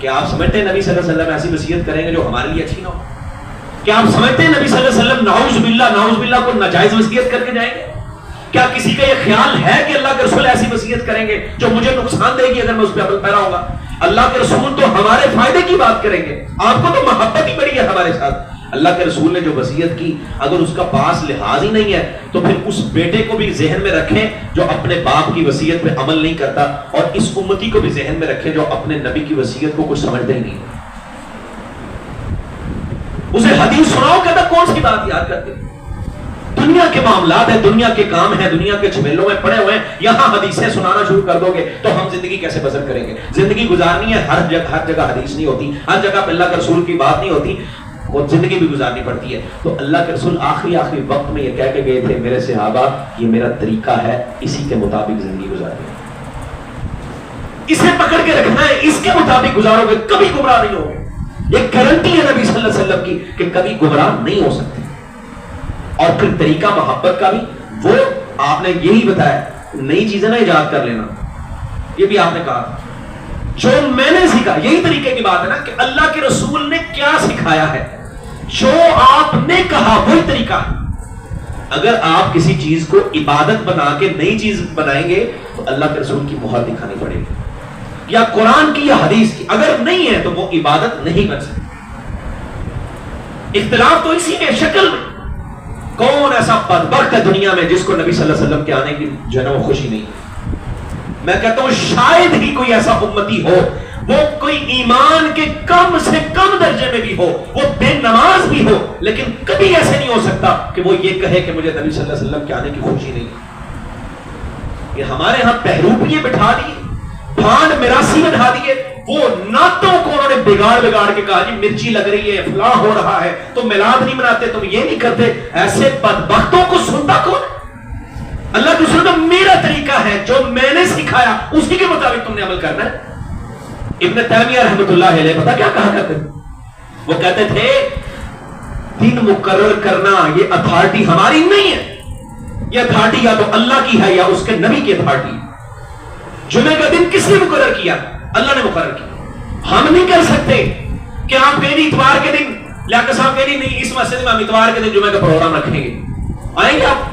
کیا آپ سمجھتے ہیں نبی صلی اللہ علیہ وسلم ایسی وصیت کریں گے جو ہمارے لیے اچھی نہ ہو؟ کیا آپ سمجھتے ہیں نبی صلی اللہ علیہ وسلم نعوذ باللہ کو ناجائز وصیت کر کے جائیں گے؟ کیا کسی کا یہ خیال ہے کہ اللہ کے رسول ایسی وصیت کریں گے جو مجھے نقصان دے گی اگر میں اس پہ عمل پیرا ہوں گا؟ اللہ کے رسول تو ہمارے فائدے کی بات کریں گے. آپ کو تو محبت ہی بڑی ہے ہمارے ساتھ. اللہ کے رسول نے جو وصیت کی, اگر اس کا پاس لحاظ ہی نہیں ہے تو پھر اس بیٹے کو بھی ذہن میں رکھیں جو اپنے باپ کی وصیت پہ عمل نہیں کرتا, اور اس امتی کو بھی ذہن میں رکھیں جو اپنے نبی کی وصیت کو کچھ سمجھتے ہی نہیں. اسے حدیث سناؤ, کہتا کون سی بات یاد کرتے؟ دنیا کے معاملات ہیں, دنیا کے کام ہیں, دنیا کے جھمیلوں میں پڑے ہوئے ہیں, یہاں حدیثیں سنانا شروع کر دو گے تو ہم زندگی کیسے بسر کریں گے؟ زندگی گزارنی ہے, ہر جگہ حدیث نہیں ہوتی, ہر جگہ پہ اللہ کے رسول کی بات نہیں ہوتی, وہ زندگی بھی گزارنی پڑتی ہے. تو اللہ کے رسول آخری وقت میں یہ کہہ کے گئے تھے, میرے صحابہ یہ میرا طریقہ ہے, اسی کے مطابق زندگی گزارنی ہے, اسے پکڑ کے رکھنا ہے, اس کے مطابق گزارو گے کبھی گمراہ نہیں ہوگے. یہ گارنٹی ہے نبی صلی اللہ علیہ وسلم کی کہ کبھی گمراہ نہیں ہو سکتے. اور پھر طریقہ محبت کا بھی وہ آپ نے یہی بتایا, نئی چیزیں نہ ایجاد کر لینا, یہ بھی آپ نے کہا جو میں نے سیکھا. یہی طریقے کی بات ہے نا کہ اللہ کے رسول نے کیا سکھایا ہے, جو آپ نے کہا وہی طریقہ ہے. اگر آپ کسی چیز کو عبادت بنا کے نئی چیز بنائیں گے تو اللہ کے رسول کی مہر دکھانی پڑے گی, یا قرآن کی یا حدیث کی. اگر نہیں ہے تو وہ عبادت نہیں بن سکتی. اختلاف تو اسی میں شکل میں. کون ایسا بدبخت ہے دنیا میں جس کو نبی صلی اللہ علیہ وسلم کے آنے کی جو ہے نا وہ خوشی نہیں؟ میں کہتا ہوں شاید ہی کوئی ایسا امتی ہو, وہ کوئی ایمان کے کم سے کم درجے میں بھی ہو, وہ بے نماز بھی ہو, لیکن کبھی ایسے نہیں ہو سکتا کہ وہ یہ کہے کہ مجھے نبی صلی اللہ علیہ وسلم کے آنے کی خوشی نہیں. یہ ہمارے ہاں پہروپیے بٹھا دیے, بھانڈ مراسی بٹھا دیے, وہ نعتوں کو انہوں نے بگاڑ کے کہا جی مرچی لگ رہی ہے, فلاں ہو رہا ہے, تم میلاد نہیں مناتے, تم یہ نہیں کرتے. ایسے بدبختوں کو سنتا کون؟ اللہ کے رسول کا میرا طریقہ ہے, جو میں نے سکھایا اسی کے مطابق تم نے عمل کرنا ہے. ابن تیمیہ رحمۃ اللہ علیہ پتہ کیا کہا کرتے تھے؟ وہ کہتے تھے دن مقرر کرنا یہ اتھارٹی ہماری نہیں ہے, یہ اتھارٹی یا تو اللہ کی ہے یا اس کے نبی کی اتھارٹی. جمعے کا دن کس نے مقرر کیا؟ اللہ نے مقرر کیا. ہم نہیں کر سکتے کہ آپ کہیں اتوار کے دن لیاقت صاحب کہیں نہیں اس مسجد میں ہم اتوار کے دن جمعے کا پروگرام رکھیں گے. آئیں گے آپ؟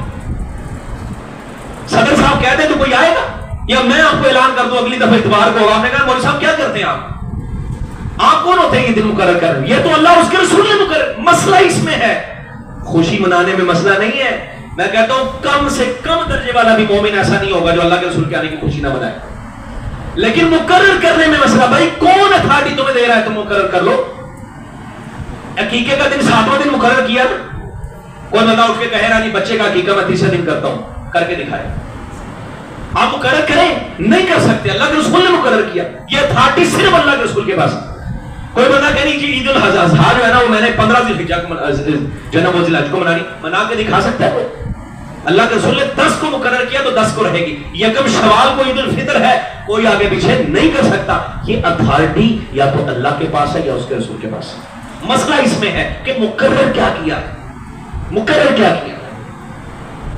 صدر صاحب کہتے ہیں تو کوئی آئے گا؟ یا میں آپ کو اعلان کر دوں اگلی دفعہ اتوار کو ہوگا, آپ نے کہا مولوی صاحب کیا کرتے ہیں آپ کون ہوتے ہیں یہ دن مقرر کر؟ یہ تو اللہ اس کے رسول نے مقرر. مسئلہ اس میں ہے, خوشی منانے میں مسئلہ نہیں ہے. میں کہتا ہوں کم سے کم درجے والا بھی مومن ایسا نہیں ہوگا جو اللہ کے رسول کے آنے کی خوشی نہ منائے, لیکن مقرر کرنے میں مسئلہ. بھائی کون اتھارٹی تمہیں دے رہا ہے, تم مقرر کر لو. عقیقے کا دن 7واں دن مقرر کیا نا, کوئی بندہ اٹھ کے کہے رہا نہیں بچے کا عقیقہ میں 30 دن کرتا ہوں, کر کے دکھائے. آپ مقرر کریں, نہیں کر سکتے, اللہ کے رسول نے مقرر کیا. یہ اتھارٹی صرف اللہ کے رسول کے پاس. کوئی بندہ کہہ نہیں جی عید الاضحیٰ جو ہے نا وہ میں نے 15 ذی الحجہ جو ہے نا وہ ذی الحج کو منا کے دکھا سکتا ہے. اللہ کے رسول نے 10 کو مقرر کیا تو 10 کو رہے گی. یکم شوال کو عید الفطر ہے, کوئی آگے پیچھے نہیں کر سکتا. یہ اتھارٹی یا تو اللہ کے پاس ہے یا اس کے رسول کے پاس. مسئلہ اس میں ہے کہ مقرر کیا کیا ہے, مقرر کیا کیا.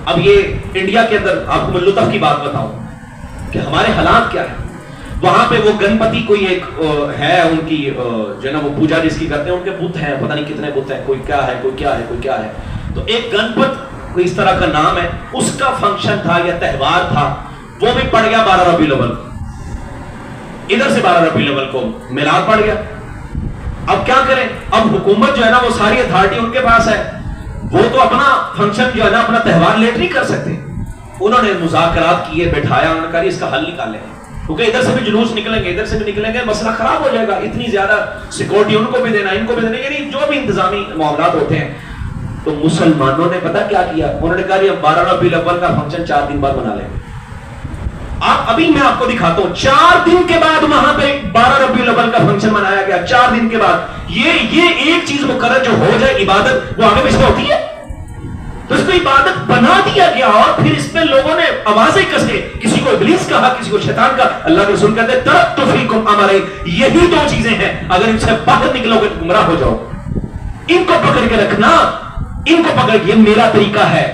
اب یہ انڈیا کے اندر آپ کو لطف کی بات بتاؤں کہ ہمارے حالات کیا ہے. وہاں پہ وہ گنپتی کوئی ایک ہے ان کی جو ہے نا وہ پوجا جس کی کرتے ہیں, ان کے بت ہیں, پتہ نہیں کتنے بت ہیں, کوئی کیا ہے کوئی کیا ہے کوئی کیا ہے. تو ایک گنپت کوئی اس طرح کا نام ہے, اس کا فنکشن تھا یا تہوار تھا, وہ بھی پڑ گیا 12 ربیع الاول. ادھر سے 12 ربیع الاول کو میلاد پڑ گیا. اب کیا کریں؟ اب حکومت جو ہے نا وہ ساری اتھارٹی ان کے پاس ہے, وہ تو اپنا فنکشن جو ہے نا اپنا تہوار لیٹ نہیں کر سکتے. انہوں نے مذاکرات کیے، بٹھایا، انہوں نے کہا اس کا حل نکالیں، کیونکہ ادھر سے بھی جلوس نکلیں گے، ادھر سے بھی نکلیں گے، مسئلہ خراب ہو جائے گا، اتنی زیادہ سیکورٹی ان کو بھی دینا، ان کو بھی دینا، یعنی جو بھی انتظامی معاملات ہوتے ہیں۔ تو مسلمانوں نے پتہ کیا کیا؟ انہوں نے کہا ہم 12 ربیع الاول کا فنکشن 4 دن بعد منا لیں گے۔ ابھی میں آپ کو دکھاتا ہوں، 4 دن کے بعد وہاں پہ 12 ربیع الاول کا فنکشن منایا گیا، 4 دن کے بعد۔ یہ ایک چیز مقرر جو ہو جائے عبادت، وہ آگے پیچھے ہوتی ہے، تو اس کو عبادت بنا دیا گیا، اور پھر اس میں لوگوں نے آوازیں کسے، کسی کو ابلیس کہا، کسی کو شیطان کا۔ اللہ کے رسول کہتے ہیں ترکت فیکم امرین، یہی 2 چیزیں ہیں، اگر ان سے باہر نکلو گے تو گمراہ ہو جاؤ، ان کو پکڑ کے رکھنا، ان کو پکڑ کے، یہ میرا طریقہ ہے۔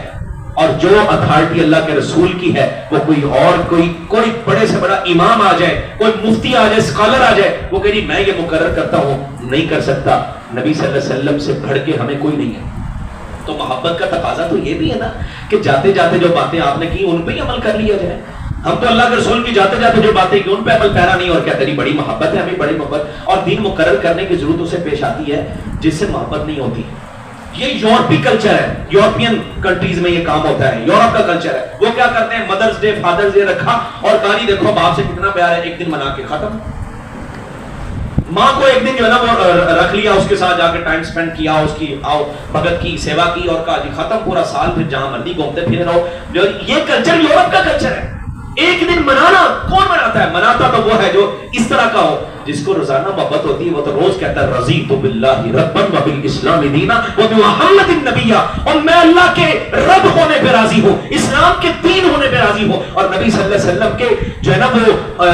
اور جو اتھارٹی اللہ کے رسول کی ہے، وہ کوئی اور کوئی بڑے سے بڑا امام آ جائے، کوئی مفتی آ جائے، اسکالر آ جائے، وہ کہ میں یہ مقرر کرتا ہوں، نہیں کر سکتا۔ نبی صلی اللہ علیہ وسلم سے بڑھ کے ہمیں کوئی نہیں ہے۔ تو محبت کا تقاضا تو یہ بھی ہے نا کہ جاتے جاتے جو باتیں آپ نے کی ان پہ ہی عمل کر لیا جائے۔ ہم تو اللہ کے رسول کی جاتے جاتے جو باتیں کی ان پہ عمل پیرا نہیں، اور کیا تیری بڑی محبت ہے، ہمیں بڑی محبت، اور دین مقرر کرنے کی ضرورت اسے پیش آتی ہے جس سے محبت نہیں ہوتی۔ یہ یورپی کلچر ہے، یورپین کنٹریز میں یہ کام ہوتا ہے، یورپ کا کلچر ہے۔ وہ کیا کرتے ہیں، مدرز ڈے، فادرز ڈے رکھا، اور کہا جی دیکھو باپ سے کتنا پیار ہے، ایک دن منا کے ختم۔ ماں کو ایک دن جو ہے نا وہ رکھ لیا، اس کے ساتھ جا کے ٹائم سپینڈ کیا، اس کی بھگت کی، سیوا کی، اور کہا جی ختم، پورا سال پھر جہاں مرضی گھومتے پھرے رہو۔ یہ کلچر یورپ کا کلچر ہے۔ ایک دن منانا کون مناتا ہے؟ مناتا تو وہ ہے جو اس طرح کا ہو، جس کو روزانہ محبت ہوتی ہے، وہ تو روز کہتا ہے رضیت باللہ ربا وبالاسلام دینا وبمحمد النبی، اور میں اللہ کے رب ہونے پہ راضی ہوں، اسلام کے دین ہونے پہ راضی ہوں، اور نبی صلی اللہ علیہ وسلم کے جو ہے نا وہ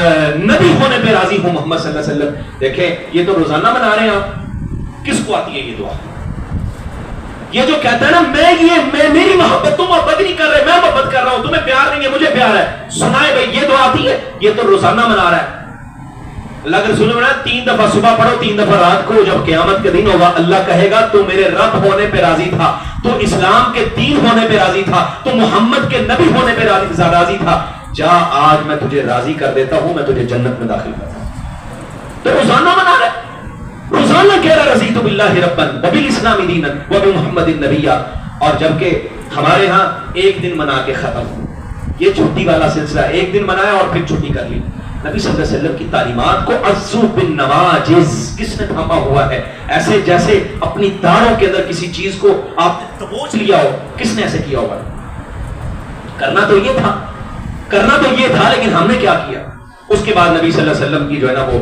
نبی ہونے پہ راضی ہوں، محمد صلی اللہ علیہ وسلم۔ دیکھیں یہ تو روزانہ منا رہے ہیں آپ، کس کو آتی ہے یہ دعا؟ یہ جو کہتا ہے نا میں میری محبت، تم محبت نہیں کر رہے، میں محبت کر رہا ہوں، تمہیں پیار نہیں ہے، مجھے پیار ہے، سنائے بھائی یہ دعا آتی ہے؟ یہ تو روزانہ منا رہا ہے۔ اللہ کے رسول نے بولا 3 دفعہ صبح پڑھو، 3 دفعہ رات کو، جب قیامت کے دن ہوگا اللہ کہے گا تو میرے رب ہونے پہ راضی تھا، تو اسلام کے دین ہونے پہ راضی تھا، تو محمد کے نبی ہونے پہ راضی تھا، جا آج میں تجھے راضی کر دیتا ہوں، میں تجھے جنت میں داخل کرتا ہوں۔ تو روزانہ منا رہا ہے، روزانہ کہہ رہا رضیت باللہ ربا وبالاسلام دینا وبمحمد النبی، اور جبکہ ہمارے ہاں ایک دن منا کے ختم، یہ چھٹی والا سلسلہ، ایک دن منایا اور پھر چھٹی کر لی۔ نبی صلی اللہ علیہ وسلم کی تعلیمات کو عزو بالنواجذ کس نے تھاما ہوا ہے؟ ایسے جیسے اپنی داڑھوں کے اندر کسی چیز کو آپ نے دبوچ لیا ہو، کس نے ایسے کیا ہوگا؟ کرنا تو یہ تھا، لیکن ہم نے کیا کیا؟ اس کے بعد نبی صلی اللہ علیہ وسلم کی جو ہے نا وہ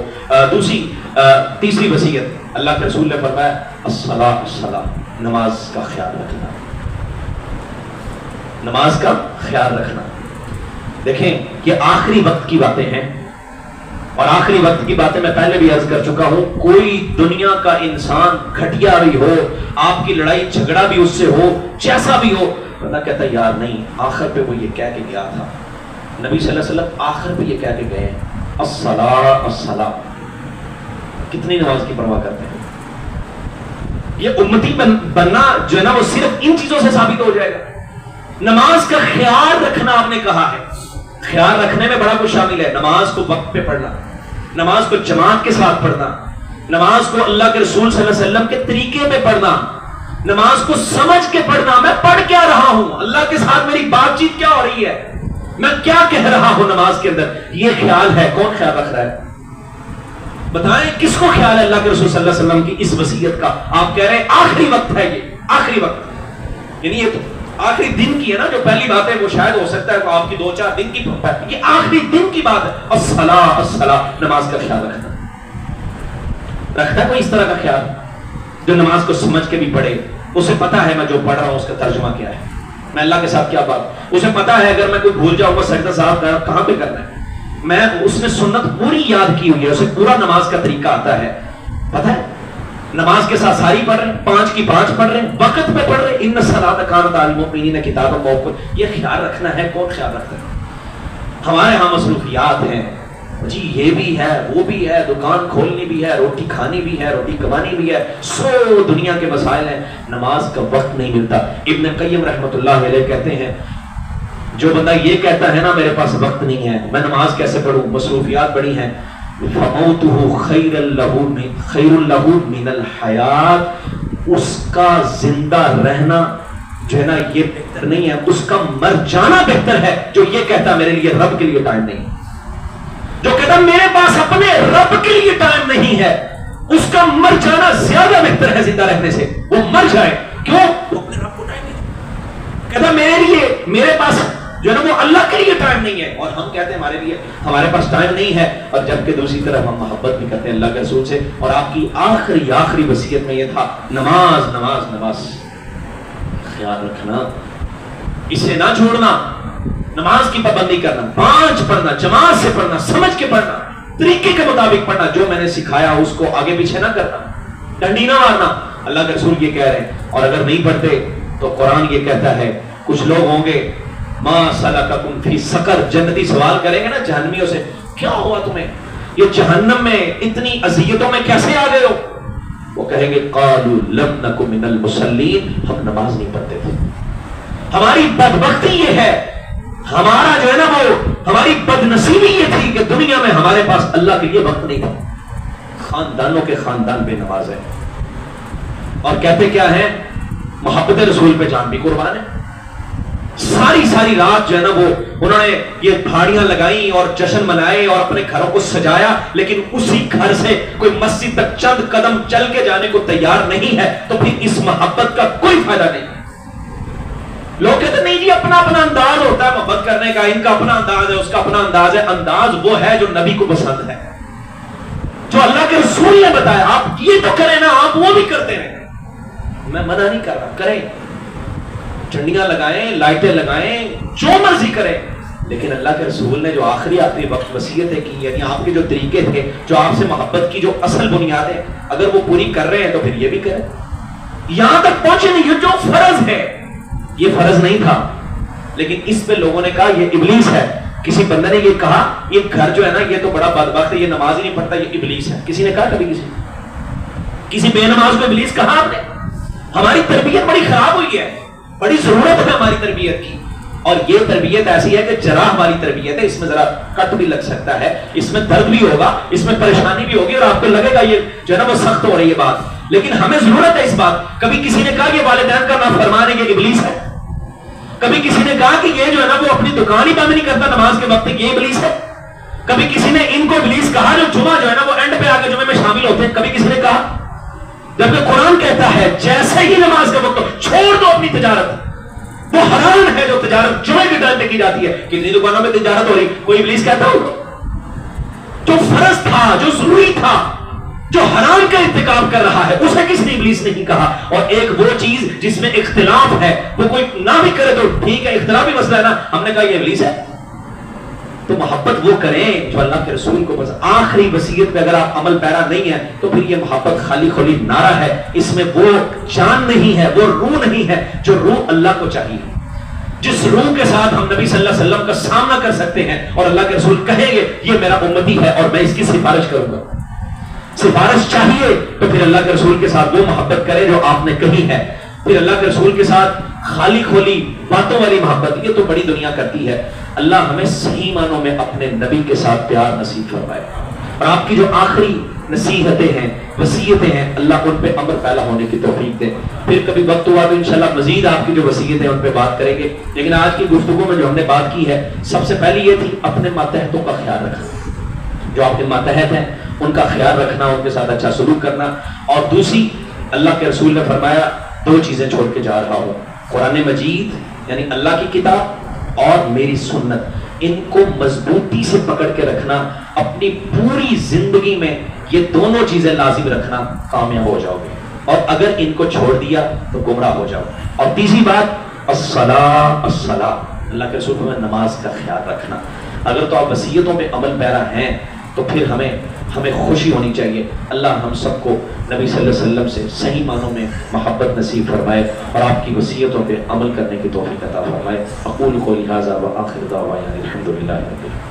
تیسری وصیت، اللہ کے رسول نے فرمایا الصلاۃ، نماز کا خیال رکھنا، نماز کا خیال رکھنا۔ دیکھیں یہ آخری وقت کی باتیں ہیں، اور آخری وقت کی باتیں میں پہلے بھی عرض کر چکا ہوں، کوئی دنیا کا انسان گھٹیا بھی ہو، آپ کی لڑائی جھگڑا بھی اس سے ہو، جیسا بھی ہو، اللہ کہتا ہے یار نہیں، آخر پہ وہ یہ کہہ کے گیا تھا۔ نبی صلی اللہ علیہ وسلم آخر پہ یہ کہہ کے گئے الصلاۃ، کتنی نماز کی پرواہ کرتے ہیں؟ یہ امتی بننا جو ہے نا وہ صرف ان چیزوں سے ثابت ہو جائے گا۔ نماز کا خیال رکھنا آپ نے کہا ہے، خیال رکھنے میں بڑا کچھ شامل ہے، نماز کو وقت پہ پڑھنا، نماز کو جماعت کے ساتھ پڑھنا، نماز کو اللہ کے رسول صلی اللہ علیہ وسلم کے طریقے پہ پڑھنا، نماز کو سمجھ کے پڑھنا، میں پڑھ کیا رہا ہوں، اللہ کے ساتھ میری بات چیت کیا ہو رہی ہے، میں کیا کہہ رہا ہوں نماز کے اندر، یہ خیال ہے۔ کون خیال رکھ رہا ہے؟ بتائیں کس کو خیال ہے اللہ کے رسول صلی اللہ علیہ وسلم کی اس وصیت کا؟ آپ کہہ رہے ہیں آخری وقت ہے، یہ آخری وقت، یعنی یہ تو آخری دن کی ہے نا، جو پہلی بات ہے وہ شاید ہو سکتا ہے وہ آپ کی 2-4 دن کی، یہ آخری دن کی بات ہے۔ الصلاۃ، نماز کا خیال رکھنا۔ رکھتا ہے کوئی اس طرح کا خیال جو نماز کو سمجھ کے بھی پڑھے، اسے پتا ہے میں جو پڑھ رہا ہوں اس کا ترجمہ کیا ہے، میں اللہ کے ساتھ کیا بات، اسے پتا ہے اگر میں کوئی بھول جاؤں گا سجدہ صاحب کہاں پہ کرنا ہے، میں اس نے سنت پوری یاد کی ہوئی ہے، اسے پورا نماز کا طریقہ آتا ہے، پتا ہے نماز کے ساتھ ساری پڑھ رہے ہیں، 5 کی 5 پڑھ رہے ہیں، وقت پہ پڑھ رہے ہیں، ان الصلاۃ کانت علی المؤمنین کتابا موقوتا، یہ خیال رکھنا ہے۔ کون خیال رکھتا ہے؟ ہمارے ہاں مصروفیات ہیں جی، یہ بھی ہے، وہ بھی ہے، دکان کھولنی بھی ہے، روٹی کھانی بھی ہے، روٹی کمانی بھی ہے، سو دنیا کے مسائل ہیں، نماز کا وقت نہیں ملتا۔ ابن قیم رحمۃ اللہ علیہ کہتے ہیں جو بندہ یہ کہتا ہے نا میرے پاس وقت نہیں ہے، میں نماز کیسے پڑھوں، مصروفیات بڑی ہیں، فَمَوْتُهُ خَيْرٌ لَهُ مِنَ الْحَيَاةِ، اس کا زندہ رہنا جو ہے نا یہ بہتر بہتر نہیں ہے، اس کا مر جانا بہتر ہے جو یہ کہتا میرے لیے رب کے لیے ٹائم نہیں، جو کہتا میرے پاس اپنے رب کے لیے ٹائم نہیں ہے، اس کا مر جانا زیادہ بہتر ہے زندہ رہنے سے۔ وہ مر جائے، کیوں؟ وہ اپنے رب کو ٹائم نہیں، کہتا میرے لیے، میرے پاس جو ہے نا وہ اللہ کے لیے ٹائم نہیں ہے، اور ہم کہتے ہیں ہمارے لیے ہمارے پاس ٹائم نہیں ہے، اور جبکہ دوسری طرف ہم محبت بھی کرتے ہیں اللہ کے رسول سے۔ اور آپ کی آخری وصیت میں یہ تھا، نماز نماز نماز، خیال رکھنا، اسے نہ چھوڑنا، نماز کی پابندی کرنا، 5 پڑھنا، جماعت سے پڑھنا، سمجھ کے پڑھنا، طریقے کے مطابق پڑھنا، جو میں نے سکھایا اس کو آگے پیچھے نہ کرنا، ڈنڈی نہ مارنا۔ اللہ کے رسول یہ کہہ رہے ہیں، اور اگر نہیں پڑھتے تو قرآن یہ کہتا ہے کچھ لوگ ہوں گے ما سلککم فی سقر، جنتی سوال کریں گے نا جہنمیوں سے، کیا ہوا تمہیں، یہ جہنم میں اتنی اذیتوں میں کیسے آ گئے ہو؟ وہ کہیں گے قالوا لم نک من المصلین، ہم نماز نہیں پڑھتے تھے۔ ہماری بدبختی یہ ہے، ہمارا جو ہے نا وہ ہماری بدنصیبی یہ تھی کہ دنیا میں ہمارے پاس اللہ کے لیے وقت نہیں تھا۔ خاندانوں کے خاندان بے نماز ہے، اور کہتے کیا ہیں، محبت رسول پہ جان بھی قربان ہے۔ ساری رات جو ہے نا وہ انہوں نے یہ پھاڑیاں لگائی اور جشن منائے اور اپنے گھروں کو سجایا، لیکن اسی گھر سے کوئی مسجد تک چند قدم چل کے جانے کو تیار نہیں ہے، تو پھر اس محبت کا کوئی فائدہ نہیں۔ لوگ کہتے نہیں جی اپنا انداز ہوتا ہے محبت کرنے کا، ان کا اپنا انداز ہے، اس کا اپنا انداز ہے۔ انداز وہ ہے جو نبی کو پسند ہے، جو اللہ کے رسول نے بتایا۔ آپ یہ تو کریں نا، آپ وہ بھی کرتے رہیں، میں منع نہیں کر رہا، کریں، چنڈیاں لگائیں، لائٹیں لگائیں، جو مرضی کریں، لیکن اللہ کے رسول نے جو آخری وقت وصیتیں کی، یعنی آپ کے جو طریقے تھے، جو آپ سے محبت کی جو اصل بنیاد ہے، اگر وہ پوری کر رہے ہیں تو پھر یہ بھی کریں۔ یہاں تک پہنچے نہیں، یہ جو فرض ہے یہ فرض نہیں تھا، لیکن اس پہ لوگوں نے کہا یہ ابلیس ہے۔ کسی بندے نے یہ کہا یہ گھر جو ہے نا یہ تو بڑا بدبخت ہے، یہ نماز ہی نہیں پڑھتا، یہ ابلیس ہے۔ کسی نے کہا کبھی کسی بے نماز کو ابلیس کہا آپ نے؟ ہماری تربیت بڑی خراب ہوئی ہے، بڑی ضرورت ہے ہماری تربیت کی، اور یہ تربیت ایسی ہے کہ جراح والی تربیت ہے، اس میں ذرا کٹ بھی لگ سکتا ہے، اس میں درد بھی ہوگا، اس میں پریشانی بھی ہوگی، اور آپ کو لگے گا یہ جو ہے نا وہ سخت ہو رہی ہے بات، لیکن ہمیں ضرورت ہے اس بات۔ کبھی کسی نے کہا یہ والدین کا نافرمان ہے، یہ ابلیس ہے۔ کبھی کسی نے کہا کہ یہ جو ہے نا وہ اپنی دکان ہی بند نہیں کرتا نماز کے وقت، یہ ابلیس ہے۔ کبھی کسی نے ان کو ابلیس کہا جو جمعہ جو ہے نا وہ اینڈ پہ آ کے جمعے میں شامل ہوتے ہیں، کبھی کسی نے کہا، جبکہ قرآن کہتا ہے جیسے ہی نماز کا وقت چھوڑ دو اپنی تجارت، وہ حرام ہے جو تجارت جمعے کے ٹائم پہ کی جاتی ہے۔ کتنی دکانوں میں تجارت ہو رہی، کوئی ابلیس کہتا ہو؟ جو فرض تھا، جو ضروری تھا، جو حرام کا ارتکاب کر رہا ہے، اسے کس نے ابلیس نہیں کہا۔ اور ایک وہ چیز جس میں اختلاف ہے، وہ کوئی نہ بھی کرے تو ٹھیک ہے، اختلافی مسئلہ ہے نا، ہم نے کہا یہ ابلیس ہے۔ تو محبت وہ کریں جو اللہ کے رسول کو پسند۔ آخری وصیت پہ اگر آپ عمل پیرا نہیں ہے تو پھر یہ محبت خالی خالی نعرہ ہے، اس میں وہ جان نہیں ہے، وہ روح نہیں ہے جو روح اللہ کو چاہیے، جس روح کے ساتھ ہم نبی صلی اللہ علیہ وسلم کا سامنا کر سکتے ہیں، اور اللہ کے رسول کہیں گے یہ میرا امتی ہے اور میں اس کی سفارش کروں گا۔ سفارش چاہیے تو پھر اللہ کے رسول کے ساتھ وہ محبت کرے جو آپ نے کہی ہے۔ پھر اللہ کے رسول کے ساتھ خالی کھولی باتوں والی محبت یہ تو بڑی دنیا کرتی ہے۔ اللہ ہمیں صحیح معنوں میں اپنے نبی کے ساتھ پیار نصیب فرمائے، اور آپ کی جو آخری نصیحتیں ہیں، وصیتیں ہیں، اللہ ان پہ عمل پیدا ہونے کی توفیق دے۔ پھر کبھی وقت ہوا تو انشاءاللہ مزید آپ کی جو وصیتیں ہیں ان پہ بات کریں گے، لیکن آج کی گفتگو میں جو ہم نے بات کی ہے سب سے پہلی یہ تھی اپنے ماتحتوں کا خیال رکھنا، جو آپ کے ماتحت ہیں ان کا خیال رکھنا، ان کے ساتھ اچھا سلوک کرنا۔ اور دوسری، اللہ کے رسول نے فرمایا 2 چیزیں چھوڑ کے جا رہا ہوں، قرآن مجید یعنی اللہ کی کتاب اور میری سنت، ان کو مضبوطی سے پکڑ کے رکھنا، اپنی پوری زندگی میں یہ دونوں چیزیں لازم رکھنا، کامیاب ہو جاؤ گے، اور اگر ان کو چھوڑ دیا تو گمراہ ہو جاؤ۔ اور تیسری بات الصلاۃ، اللہ کے رسول میں نماز کا خیال رکھنا۔ اگر تو آپ وصیتوں پہ عمل پیرا ہیں تو پھر ہمیں خوشی ہونی چاہیے۔ اللہ ہم سب کو نبی صلی اللہ علیہ وسلم سے صحیح معنوں میں محبت نصیب فرمائے اور آپ کی وصیتوں پہ عمل کرنے کی توفیق عطا فرمائے۔ اقول قولی ھذا وآخر دعوانا الحمد للہ رب العالمین۔